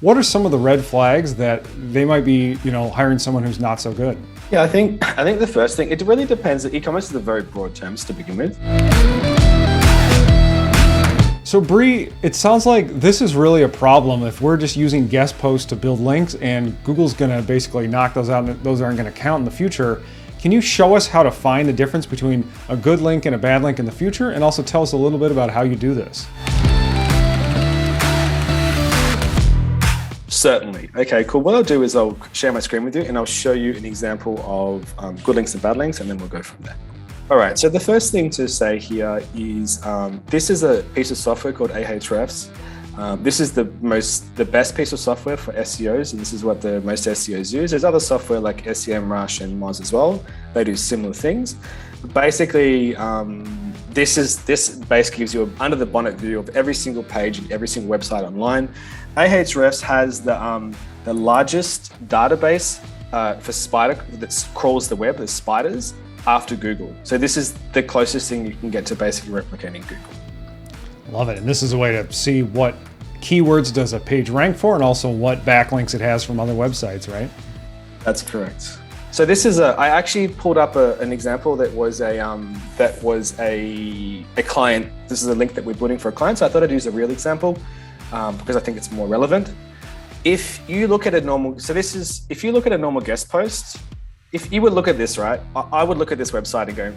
what are some of the red flags that they might be, hiring someone who's not so good? Yeah, I think the first thing, it really depends. E-commerce is a very broad term to begin with. So Brie, it sounds like this is really a problem if we're just using guest posts to build links and Google's gonna basically knock those out and those aren't gonna count in the future. Can you show us how to find the difference between a good link and a bad link in the future, and also tell us a little bit about how you do this? Certainly. Okay, cool. What I'll do is I'll share my screen with you and I'll show you an example of good links and bad links, and then we'll go from there. All right, so the first thing to say here is this is a piece of software called Ahrefs. This is the best piece of software for SEOs, and this is what the most SEOs use. There's other software like SEMrush and Moz as well. They do similar things. But basically, this basically gives you an under the bonnet view of every single page and every single website online. Ahrefs has the largest database for spider that crawls the web, the spiders, after Google. So this is the closest thing you can get to basically replicating Google. Love it. And this is a way to see what keywords does a page rank for, and also what backlinks it has from other websites, right? That's correct. So this is I actually pulled up an example that was a client. This is a link that we're building for a client. So I thought I'd use a real example because I think it's more relevant. If you look at a normal guest post, if you would look at this, right, I would look at this website and go,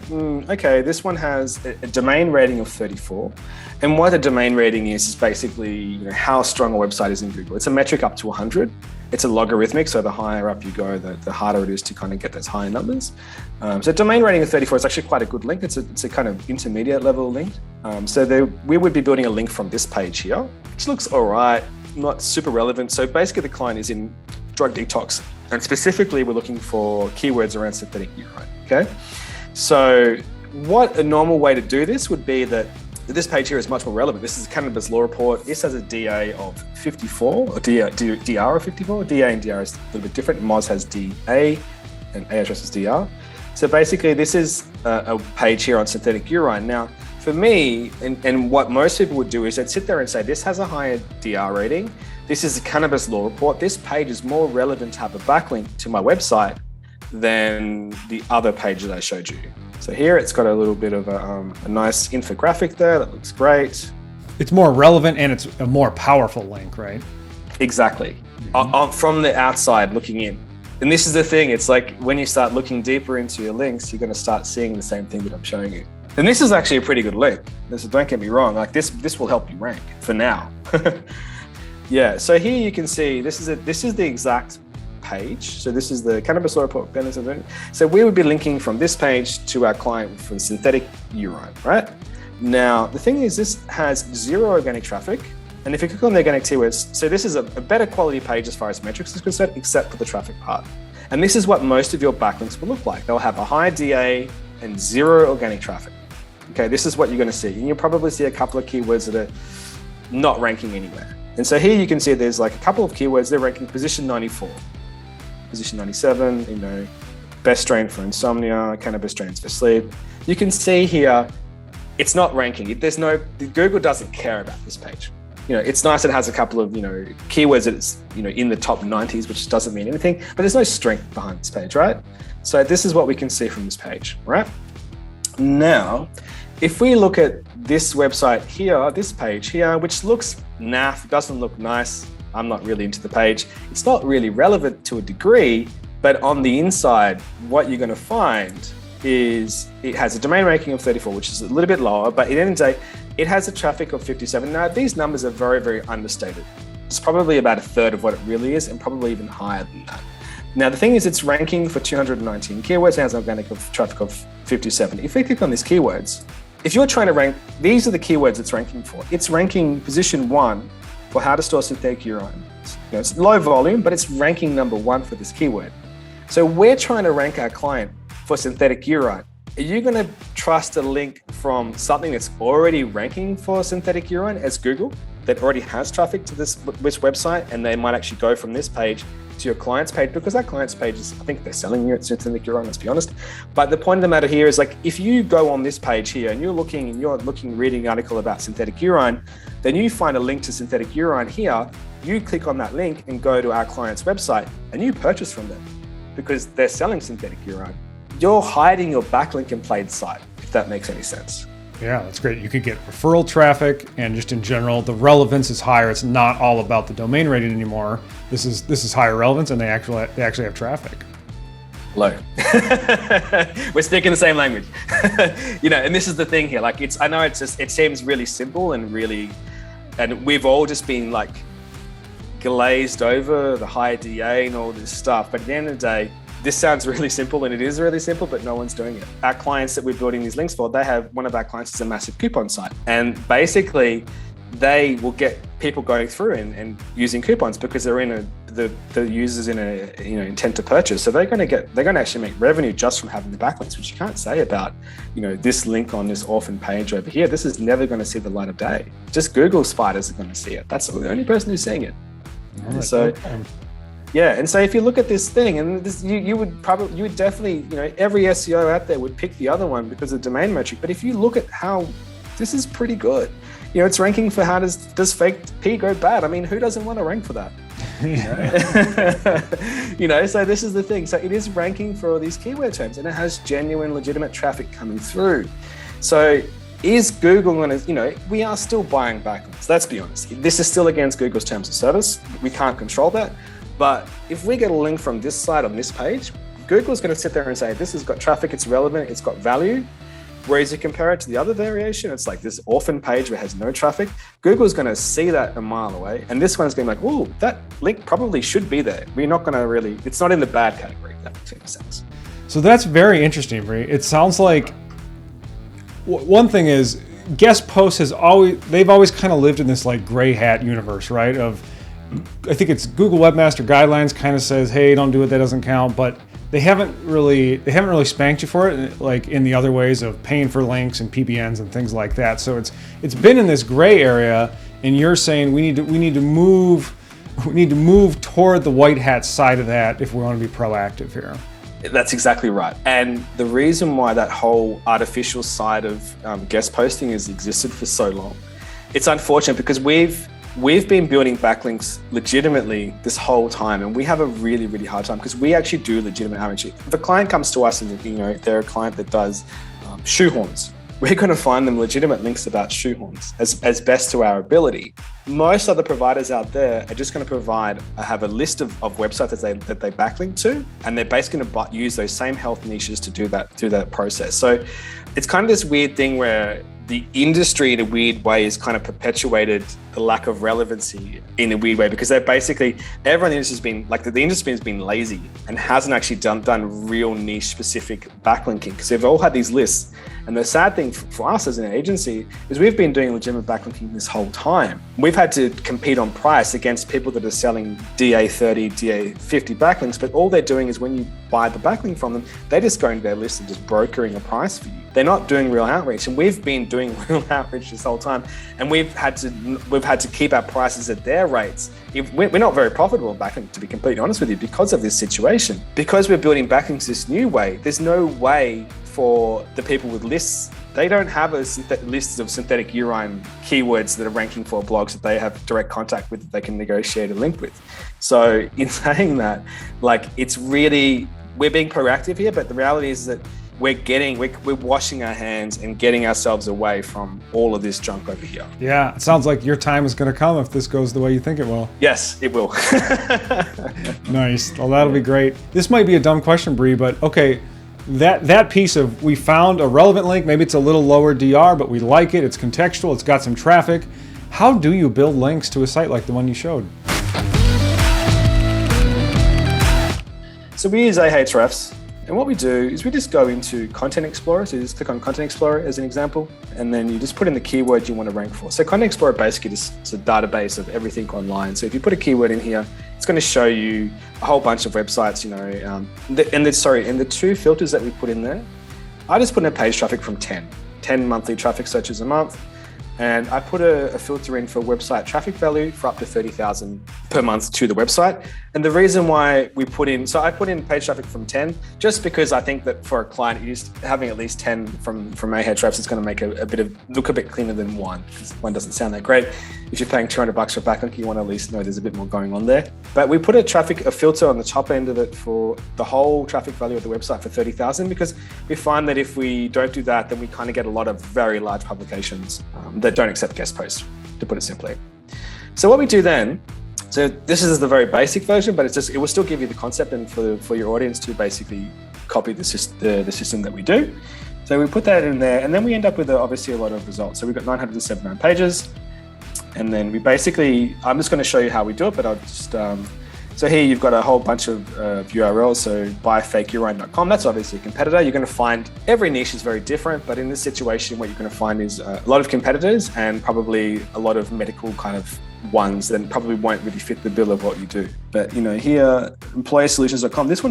okay, this one has a domain rating of 34. And what a domain rating is basically how strong a website is in Google. It's a metric up to 100. It's a logarithmic, so the higher up you go, the harder it is to kind of get those higher numbers. So domain rating of 34 is actually quite a good link. It's a kind of intermediate level link. We would be building a link from this page here, which looks all right, not super relevant. So basically the client is in drug detox. And specifically, we're looking for keywords around synthetic urine, okay? So what a normal way to do this would be that this page here is much more relevant. This is a cannabis law report. This has a DA of 54, or DR of 54. DA and DR is a little bit different. Moz has DA and Ahrefs is DR. So basically, this is a page here on synthetic urine. Now, for me, and what most people would do is they'd sit there and say, this has a higher DR rating. This is a cannabis law report. This page is more relevant to have a backlink to my website than the other page that I showed you. So here it's got a little bit of a nice infographic there that looks great. It's more relevant and it's a more powerful link, right? Exactly. From the outside looking in. And this is the thing, it's like when you start looking deeper into your links, you're going to start seeing the same thing that I'm showing you. And this is actually a pretty good link. Don't get me wrong, like this will help you rank for now. Yeah, so here you can see this is the exact page. So this is the cannabis law report. So we would be linking from this page to our client for synthetic urine, right? Now, the thing is this has 0 organic traffic. And if you click on the organic keywords, so this is a better quality page as far as metrics is concerned, except for the traffic part. And this is what most of your backlinks will look like. They'll have a high DA and 0 organic traffic. Okay, this is what you're going to see. And you'll probably see a couple of keywords that are not ranking anywhere. And so here you can see there's like a couple of keywords. They're ranking position 94, position 97, best strain for insomnia, cannabis strains for sleep. You can see here, it's not ranking. Google doesn't care about this page. It's nice it has a couple of, keywords that it's, in the top 90s, which doesn't mean anything, but there's no strength behind this page, right? So this is what we can see from this page, right? Now, if we look at this website here, this page here, which looks naff, doesn't look nice, I'm not really into the page. It's not really relevant to a degree, but on the inside, what you're going to find is it has a domain ranking of 34, which is a little bit lower, but at the end of the day, it has a traffic of 57. Now, these numbers are very, very understated. It's probably about a third of what it really is, and probably even higher than that. Now, the thing is, it's ranking for 219 keywords and has an organic traffic of 57. If we click on these keywords, if you're trying to rank, these are the keywords it's ranking for. It's ranking position 1 for how to store synthetic urine. It's low volume, but it's ranking number 1 for this keyword. So we're trying to rank our client for synthetic urine. Are you going to trust a link from something that's already ranking for synthetic urine as Google, that already has traffic to this website, and they might actually go from this page to your client's page, because that client's page is, I think they're selling you at synthetic urine, let's be honest. But the point of the matter here is, like, if you go on this page here and you're reading an article about synthetic urine, then you find a link to synthetic urine here, you click on that link and go to our client's website and you purchase from them because they're selling synthetic urine. You're hiding your backlink in plain sight, if that makes any sense. Yeah, that's great. You could get referral traffic, and just in general, the relevance is higher. It's not all about the domain rating anymore. This is higher relevance, and they actually have traffic. Hello. We're speaking the same language. And this is the thing here. Like, I know it seems really simple and we've all just been like glazed over the high DA and all this stuff. But at the end of the day, this sounds really simple, and it is really simple, but no one's doing it. Our clients that we're building these links for, one of our clients is a massive coupon site. And basically, they will get people going through and using coupons because they're the users in intent to purchase. So they're going to actually make revenue just from having the backlinks, which you can't say about, this link on this orphan page over here. This is never going to see the light of day. Just Google spiders are going to see it. That's the only person who's seeing it. Right. So. Yeah, and so if you look at this thing, and you would definitely, every SEO out there would pick the other one because of domain metric. But if you look at how this is pretty good, it's ranking for how does fake P go bad? I mean, who doesn't want to rank for that? So this is the thing. So it is ranking for all these keyword terms, and it has genuine, legitimate traffic coming through. So is Google going to, we are still buying backlinks. Let's be honest. This is still against Google's terms of service. We can't control that. But if we get a link from this site on this page, Google's going to sit there and say, this has got traffic, it's relevant, it's got value. Whereas you compare it to the other variation, it's like this orphan page where it has no traffic. Google's going to see that a mile away. And this one's going to be like, oh, that link probably should be there. We're not going to it's not in the bad category, if that makes any sense. So that's very interesting, Brie. It sounds like one thing is guest posts they've always kind of lived in this like gray hat universe, right? I think it's Google Webmaster Guidelines kind of says, hey, don't do it, that doesn't count, but they haven't really spanked you for it, like in the other ways of paying for links and PBNs and things like that. So it's been in this gray area, and you're saying we need to move toward the white hat side of that if we want to be proactive here. That's exactly right. And the reason why that whole artificial side of guest posting has existed for so long, it's unfortunate because we've been building backlinks legitimately this whole time, and we have a really, really hard time because we actually do legitimate outreach. If a client comes to us and they're a client that does shoehorns, we're going to find them legitimate links about shoehorns as best to our ability. Most other providers out there are just going to have a list of websites that they backlink to, and they're basically going to use those same health niches to do that process. So it's kind of this weird thing where the industry in a weird way has kind of perpetuated the lack of relevancy in a weird way, because they're basically, everyone in the industry has been like, the industry has been lazy and hasn't actually done real niche specific backlinking, because they've all had these lists. And the sad thing for us as an agency is we've been doing legitimate backlinking this whole time. We've had to compete on price against people that are selling DA30, DA50 backlinks, but all they're doing is when you buy the backlink from them, they're just going to their list and just brokering a price for you. They're not doing real outreach, and we've been doing real outreach this whole time, and we've had to keep our prices at their rates. We're not very profitable in backlinks, to be completely honest with you, because of this situation. Because we're building backlinks this new way, there's no way for the people with lists. They don't have a list of synthetic urine keywords that are ranking for blogs that they have direct contact with, that they can negotiate a link with. So in saying that, like, it's really, we're being proactive here, but the reality is that we're washing our hands and getting ourselves away from all of this junk over here. Yeah, it sounds like your time is going to come if this goes the way you think it will. Yes, it will. Nice. Well, that'll be great. This might be a dumb question, Brie, but okay, that piece of, we found a relevant link, maybe it's a little lower DR, but we like it, it's contextual, it's got some traffic. How do you build links to a site like the one you showed? So we use Ahrefs. And what we do is we just go into Content Explorer. So you just click on Content Explorer as an example, and then you just put in the keyword you want to rank for. So Content Explorer basically is a database of everything online. So if you put a keyword in here, it's going to show you a whole bunch of websites, and the two filters that we put in there, I just put in a page traffic from 10 monthly traffic searches a month. and I put a filter in for website traffic value for up to 30,000 per month to the website. And the reason why we put in, so I put in page traffic from 10, just because I think that for a client, just having at least 10 from Ahrefs is going to make look a bit cleaner than one, because one doesn't sound that great. If you're paying $200 for a backlink, you want to at least know there's a bit more going on there. But we put a filter on the top end of it for the whole traffic value of the website for 30,000, because we find that if we don't do that, then we kind of get a lot of very large publications that don't accept guest posts, to put it simply. So what we do then, so this is the very basic version, but it will still give you the concept and for your audience to basically copy the system that we do. So we put that in there, and then we end up with obviously a lot of results. So we've got 979 pages, and then we basically, I'm just going to show you how we do it, but I'll just, so here you've got a whole bunch of URLs. So buyfakeurine.com, that's obviously a competitor. You're going to find every niche is very different, but in this situation, what you're going to find is a lot of competitors and probably a lot of medical kind of ones that probably won't really fit the bill of what you do. But here, employersolutions.com, this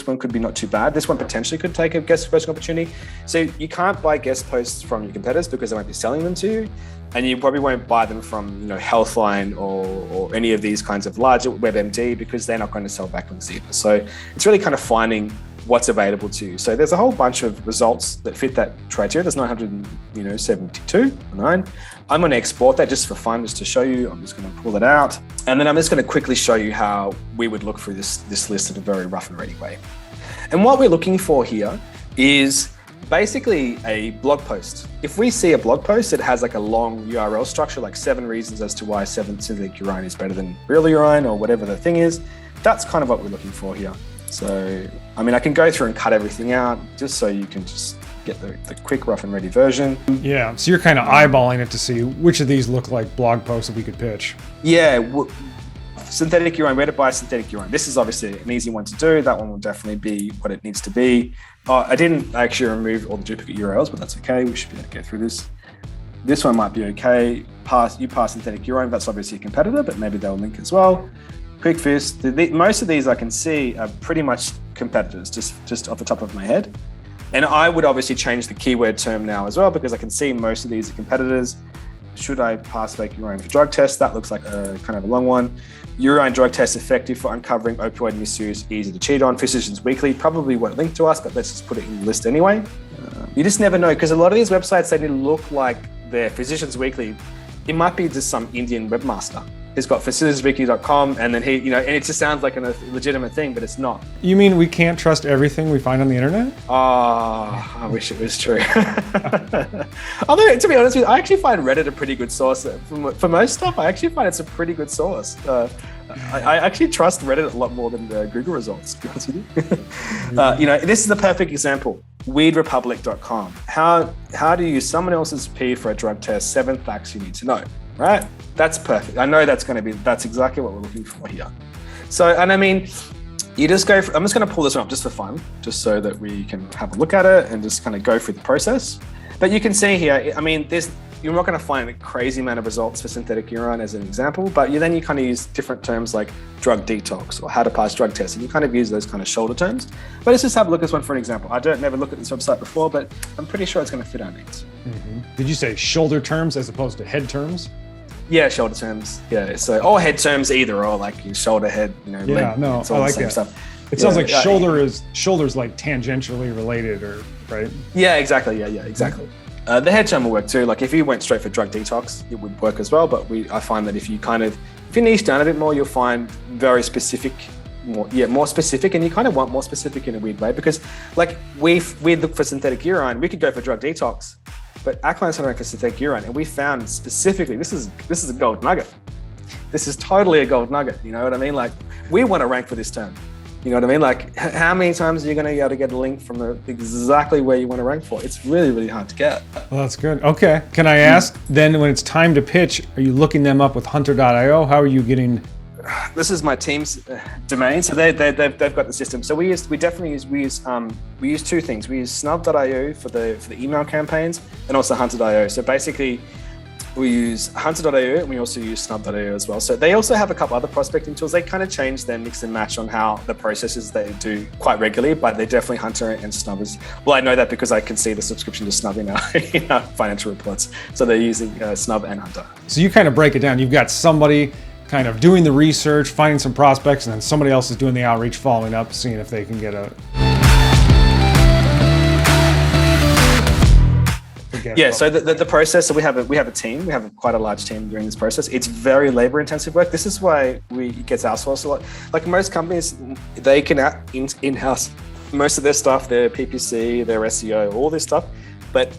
one could be not too bad. This one potentially could take a guest posting opportunity. So you can't buy guest posts from your competitors because they won't be selling them to you. And you probably won't buy them from Healthline or any of these kinds of larger WebMD, because they're not going to sell backlinks either. So it's really kind of finding what's available to you. So there's a whole bunch of results that fit that criteria. There's 972, 9. I'm going to export that just for fun, just to show you. I'm just going to pull it out. And then I'm just going to quickly show you how we would look through this list in a very rough and ready way. And what we're looking for here is basically a blog post. If we see a blog post that has like a long URL structure, like 7 reasons as to why synthetic urine is better than real urine or whatever the thing is, that's kind of what we're looking for here. So, I can go through and cut everything out just so you can just get the quick, rough and ready version. Yeah, so you're kind of eyeballing it to see which of these look like blog posts that we could pitch. Yeah, synthetic urine, where to buy synthetic urine. This is obviously an easy one to do. That one will definitely be what it needs to be. I didn't actually remove all the duplicate URLs, but that's okay. We should be able to get through this. This one might be okay. You pass synthetic urine, that's obviously a competitor, but maybe they'll link as well. Quick Fist, most of these I can see are pretty much competitors, just off the top of my head. And I would obviously change the keyword term now as well, because I can see most of these are competitors. Should I pass fake urine for drug tests? That looks like a kind of a long one. Urine drug test effective for uncovering opioid misuse, easy to cheat on. Physicians Weekly probably won't link to us, but let's just put it in the list anyway. You just never know, because a lot of these websites, they look like they're Physicians Weekly. It might be just some Indian webmaster. He's got physiciansweekly.com, and then and it just sounds like a legitimate thing, but it's not. You mean we can't trust everything we find on the internet? Oh, I wish it was true. Although, to be honest with you, I actually find Reddit a pretty good source. For most stuff, I actually find it's a pretty good source. I actually trust Reddit a lot more than Google results, to be honest with you. This is the perfect example. WeedRepublic.com. How do you use someone else's pee for a drug test? 7 facts you need to know. Right? That's perfect. I know that's exactly what we're looking for here. So, you just go I'm just going to pull this one up just for fun, just so that we can have a look at it and just kind of go through the process. But you can see here, you're not going to find a crazy amount of results for synthetic urine as an example, but then you kind of use different terms like drug detox or how to pass drug tests, and you kind of use those kind of shoulder terms. But let's just have a look at this one for an example. I never looked at this website before, but I'm pretty sure it's going to fit our needs. Mm-hmm. Did you say shoulder terms as opposed to head terms? Yeah, shoulder terms. Yeah, so or head terms either, or like your shoulder, head. Yeah, leg, no, I like that. Stuff. It sounds like shoulders like tangentially related, or right? Yeah, exactly. Yeah, exactly. The head term will work too. Like if you went straight for drug detox, it would work as well. But I find that if you niche down a bit more, you'll find very specific, more specific, and you kind of want more specific in a weird way, because like we look for synthetic urine, we could go for drug detox. But our clients don't rank for synthetic urine, and we found specifically, this is a gold nugget. This is totally a gold nugget. You know what I mean? Like we want to rank for this term. You know what I mean? Like how many times are you going to be able to get a link from exactly where you want to rank for? It's really, really hard to get. Well, that's good. Okay. Can I ask then, when it's time to pitch, are you looking them up with hunter.io? How are you getting? This is my team's domain, so they've got the system. So we use 2 things. We use snub.io for the email campaigns, and also hunter.io. So basically, We use hunter.io and we also use snub.io as well. So they also have a couple other prospecting tools. They kind of change their mix and match on how the processes they do quite regularly, but they're definitely Hunter and Snubbers. Well, I know that because I can see the subscription to Snub in our financial reports. So they're using Snub and Hunter. So you kind of break it down. You've got somebody kind of doing the research, finding some prospects, and then somebody else is doing the outreach, following up, seeing if they can get a... Yeah, so the process, so we have a team, we have quite a large team doing this process. It's very labor intensive work. This is why it gets outsourced a lot. Like most companies, they can in-house most of their stuff, their PPC, their SEO, all this stuff. But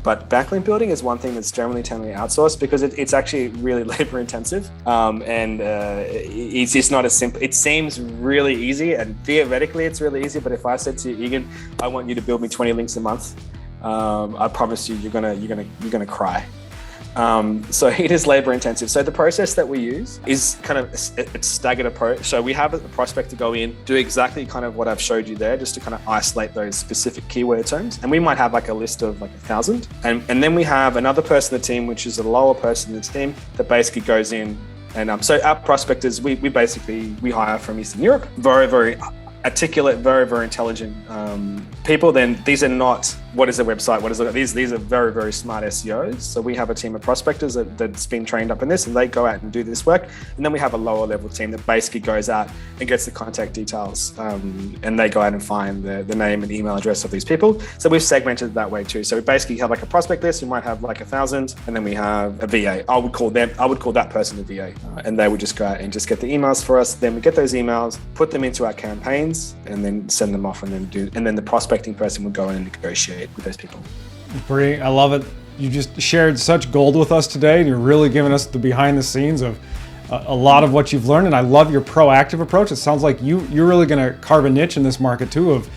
backlink building is one thing that's generally outsourced because it's actually really labor intensive. It's just not as simple. It seems really easy and theoretically it's really easy. But if I said to you, Egan, I want you to build me 20 links a month, I promise you, you're gonna cry. So it is labor intensive. So the process that we use is kind of a staggered approach. So we have a prospector go in, do exactly kind of what I've showed you there, just to kind of isolate those specific keyword terms. And we might have like a list of like 1,000. And then we have another person in the team, which is a lower person in the team that basically goes in. And so our prospectors, we hire from Eastern Europe, very, very articulate, very, very intelligent people. Then these are not, what is a website? What is it? These are very, very smart SEOs. So we have a team of prospectors that's been trained up in this, and they go out and do this work. And then we have a lower level team that basically goes out and gets the contact details, and they go out and find the name and email address of these people. So we've segmented it that way too. So we basically have like a prospect list. We might have like 1,000, and then we have a VA. I would call that person a VA, and they would just go out and just get the emails for us. Then we get those emails, put them into our campaigns, and then send them off, and then the prospecting person would go in and negotiate with those people. Brie, I love it. You just shared such gold with us today, and you're really giving us the behind the scenes of a lot of what you've learned. And I love your proactive approach. It sounds like you're really going to carve a niche in this market too, of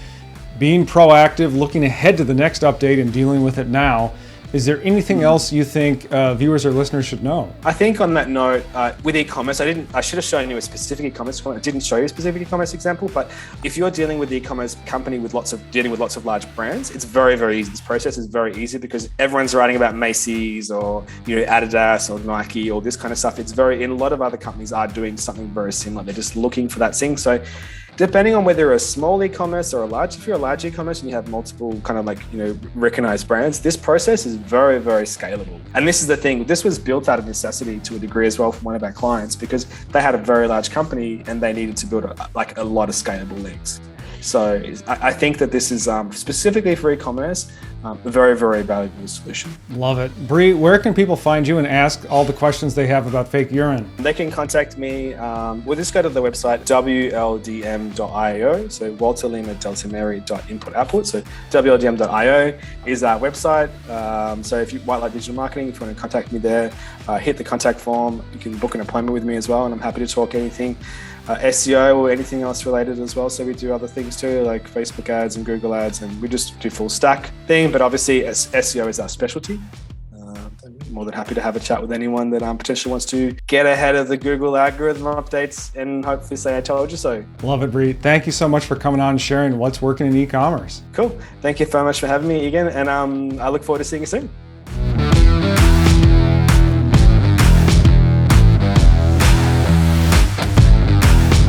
being proactive, looking ahead to the next update and dealing with it now. Is there anything else you think viewers or listeners should know? I think on that note, with e-commerce, I should have shown you a specific e-commerce. I didn't show you a specific e-commerce example, but if you're dealing with the e-commerce company dealing with lots of large brands, it's very, very easy. This process is very easy because everyone's writing about Macy's or Adidas or Nike or this kind of stuff. In a lot of other companies are doing something very similar. They're just looking for that thing. So depending on whether you're a small e-commerce or if you're a large e-commerce and you have multiple kind of recognized brands, this process is very, very scalable. And this is the thing, this was built out of necessity to a degree as well from one of our clients because they had a very large company and they needed to build a lot of scalable links. So I think that this is specifically for e-commerce, a very, very valuable solution. Love it. Brie, where can people find you and ask all the questions they have about fake urine? They can contact me. Just go to the website, wldm.io. So Walter Lima Delta Mary .input-output. So wldm.io is our website. So if you white light digital marketing, if you want to contact me there, hit the contact form. You can book an appointment with me as well, and I'm happy to talk anything. SEO or anything else related as well. So we do other things too, like Facebook ads and Google ads, and we just do full stack thing. But obviously SEO is our specialty. I'm more than happy to have a chat with anyone that potentially wants to get ahead of the Google algorithm updates and hopefully say I told you so. Love it, Brie. Thank you so much for coming on and sharing what's working in e-commerce. Cool. Thank you so much for having me, Egan. And I look forward to seeing you soon.